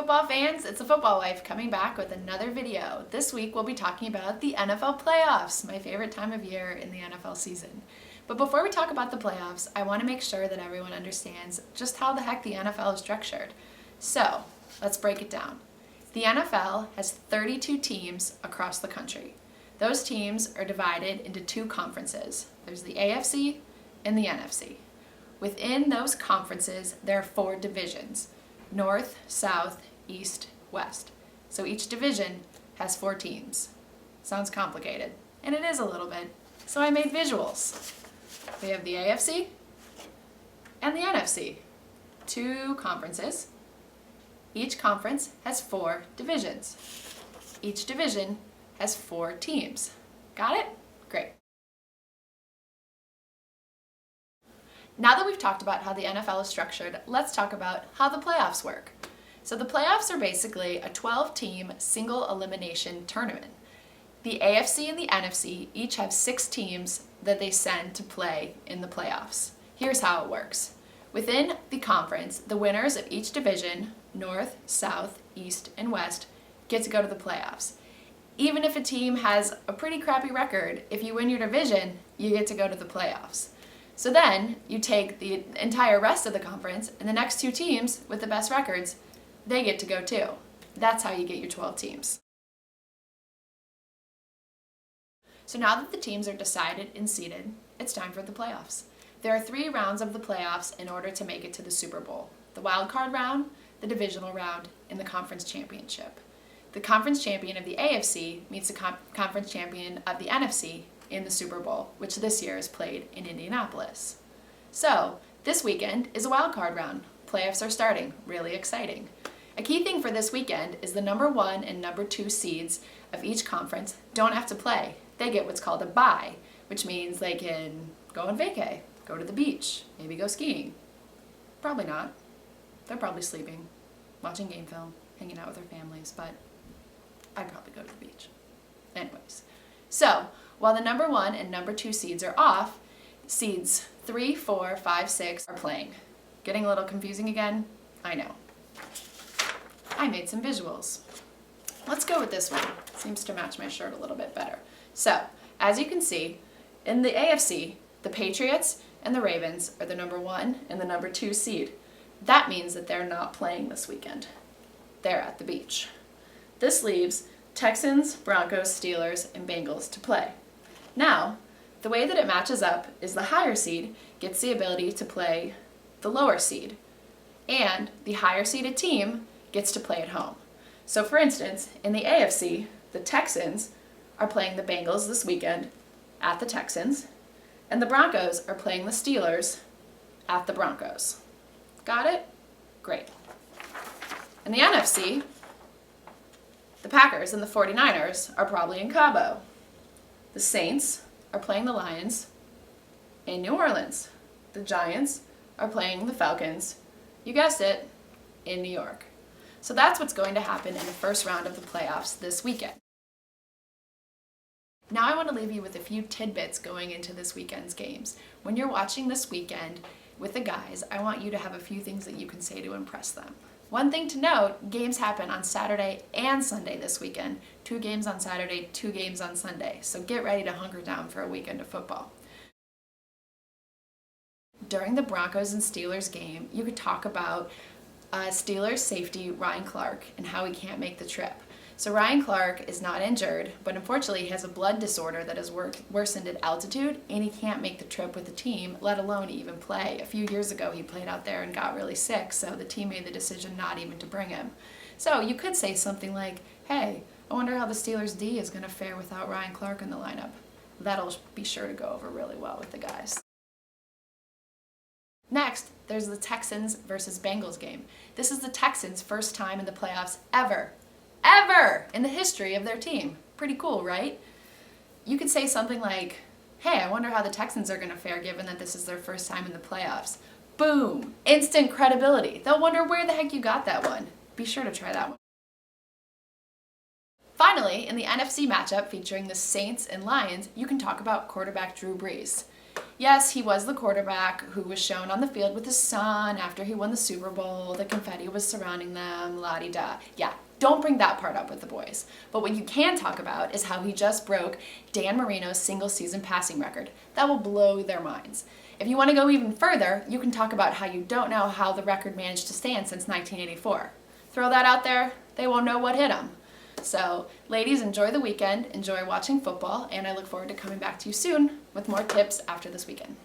football fans, it's the Football Wife coming back with another video. This week we'll be talking about the NFL playoffs, my favorite time of year in the NFL season. But before we talk about the playoffs, I want to make sure that everyone understands just how the heck the NFL is structured. So, let's break it down. The NFL has 32 teams across the country. Those teams are divided into two conferences. There's the AFC and the NFC. Within those conferences, there are 4 divisions: North, South, East, West. So each division has 4 teams. Sounds complicated, and it is a little bit. So I made visuals. We have the AFC and the NFC. 2 conferences. Each conference has 4 divisions. Each division has 4 teams. Got it? Great. Now that we've talked about how the NFL is structured, let's talk about how the playoffs work. So the playoffs are basically a 12-team single elimination tournament. The AFC and the NFC each have 6 teams that they send to play in the playoffs. Here's how it works. Within the conference, the winners of each division, North, South, East, and West, get to go to the playoffs. Even if a team has a pretty crappy record, if you win your division, you get to go to the playoffs. So then, you take the entire rest of the conference, and the next 2 teams with the best records, they get to go too. That's how you get your 12 teams. So now that the teams are decided and seeded, it's time for the playoffs. There are 3 rounds of the playoffs in order to make it to the Super Bowl: the wild card round, the divisional round, and the conference championship. The conference champion of the AFC meets the conference champion of the NFC in the Super Bowl, which this year is played in Indianapolis. So, this weekend is a wild card round. Playoffs are starting. Really exciting. A key thing for this weekend is the number 1 and number 2 seeds of each conference don't have to play. They get what's called a bye, which means they can go on vacay, go to the beach, maybe go skiing. Probably not. They're probably sleeping, watching game film, hanging out with their families, but I'd probably go to the beach. Anyways, so while the number 1 and number 2 seeds are off, seeds 3, 4, 5, 6 are playing. Getting a little confusing again? I know. I made some visuals. Let's go with this one. Seems to match my shirt a little bit better. So, as you can see, in the AFC, the Patriots and the Ravens are the number 1 and the number 2 seed. That means that they're not playing this weekend. They're at the beach. This leaves Texans, Broncos, Steelers, and Bengals to play. Now, the way that it matches up is the higher seed gets the ability to play the lower seed, and the higher seeded team gets to play at home. So for instance, in the AFC, the Texans are playing the Bengals this weekend at the Texans, and the Broncos are playing the Steelers at the Broncos. Got it? Great. In the NFC, the Packers and the 49ers are probably in Cabo. The Saints are playing the Lions in New Orleans. The Giants are playing the Falcons, you guessed it, in New York. So that's what's going to happen in the first round of the playoffs this weekend. Now I want to leave you with a few tidbits going into this weekend's games. When you're watching this weekend with the guys, I want you to have a few things that you can say to impress them. One thing to note, games happen on Saturday and Sunday this weekend. 2 games on Saturday, 2 games on Sunday. So get ready to hunker down for a weekend of football. During the Broncos and Steelers game, you could talk about Steelers safety Ryan Clark and how he can't make the trip. So Ryan Clark is not injured, but unfortunately he has a blood disorder that has worsened at altitude, and he can't make the trip with the team, let alone even play. A few years ago he played out there and got really sick, so the team made the decision not even to bring him. So you could say something like, hey, I wonder how the Steelers D is going to fare without Ryan Clark in the lineup. That'll be sure to go over really well with the guys. Next, there's the Texans versus Bengals game. This is the Texans' first time in the playoffs ever in the history of their team. Pretty cool, right? You could say something like, hey, I wonder how the Texans are going to fare given that this is their first time in the playoffs. Boom! Instant credibility. They'll wonder where the heck you got that one. Be sure to try that one. Finally, in the NFC matchup featuring the Saints and Lions, you can talk about quarterback Drew Brees. Yes, he was the quarterback who was shown on the field with his son after he won the Super Bowl. The confetti was surrounding them, la-di-da. Yeah, don't bring that part up with the boys. But what you can talk about is how he just broke Dan Marino's single-season passing record. That will blow their minds. If you want to go even further, you can talk about how you don't know how the record managed to stand since 1984. Throw that out there, they won't know what hit them. So, ladies, enjoy the weekend, enjoy watching football, and I look forward to coming back to you soon with more tips after this weekend.